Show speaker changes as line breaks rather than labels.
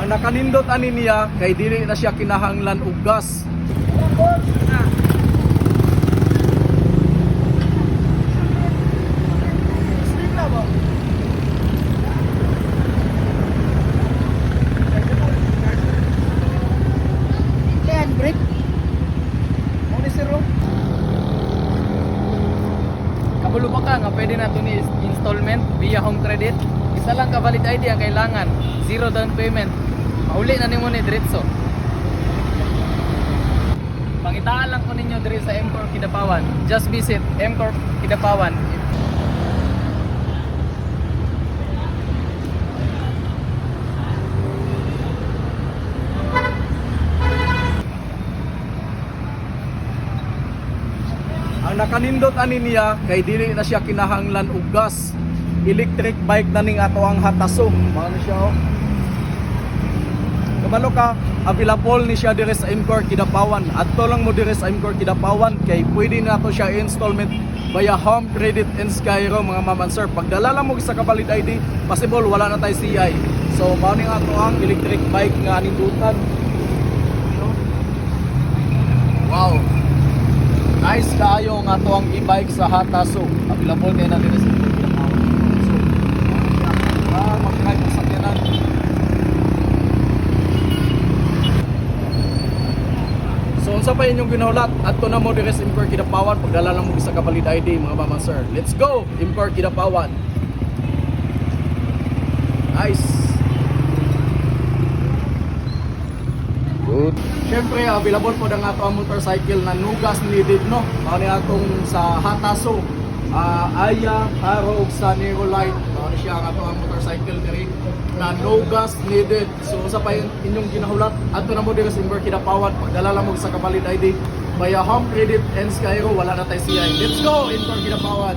Ang nakanindot ani niya kay dili na siya kinahanglan og gas.
Break.
Kabulo pa ka nga pwede na ito ni installment via home credit. Isa lang ka valid ID ang kailangan. Zero down payment. Mauli na nimo ni diretso. Pangitaan lang ko ninyo diri sa MCorp Kidapawan. Just visit MCorp Kidapawan.
Ang nakanindot ani niya kay dili na siya kinahanglan og gas. Electric bike na ning ato ang hataso. Mao na siya oh. Kabalo ka, available ni siya dire sa MCorp Kidapawan. Adto lang mo dire sa MCorp Kidapawan kay pwede na to siya installment via home credit and Skyro mga ma'am and sir. Pagdala lang mo sa kabalid ID, possible wala na tay CI. So mao ning ato ang electric bike nga nindutan. Wow. Nice kaayo nga ato ang e-bike sa hataso. Available kay na dire sa MCorp Kidapawan. So, mag-drive sa sakyanan. So unsa pa inyong ginahulat? Adto na mo dire sa MCorp Kidapawan, pagdala lang mo sa kabalid ID mga mama sir. Let's go MCorp Kidapawan. Nice. Good. Syempre available po ang ato ang motorcycle na no gas needed no. Mao ni atong sa hataso. Aya, Haro ug sa Nero Light. Mao ni siya ang ato ang motorcycle diri na no gas needed. So sa pa inyong ginahulat, adto na mo diri sa MCorp Kidapawan, pagdala lang mo sa kabalid ID via home credit and Skyro, wala na tay CI. Let's go MCorp Kidapawan.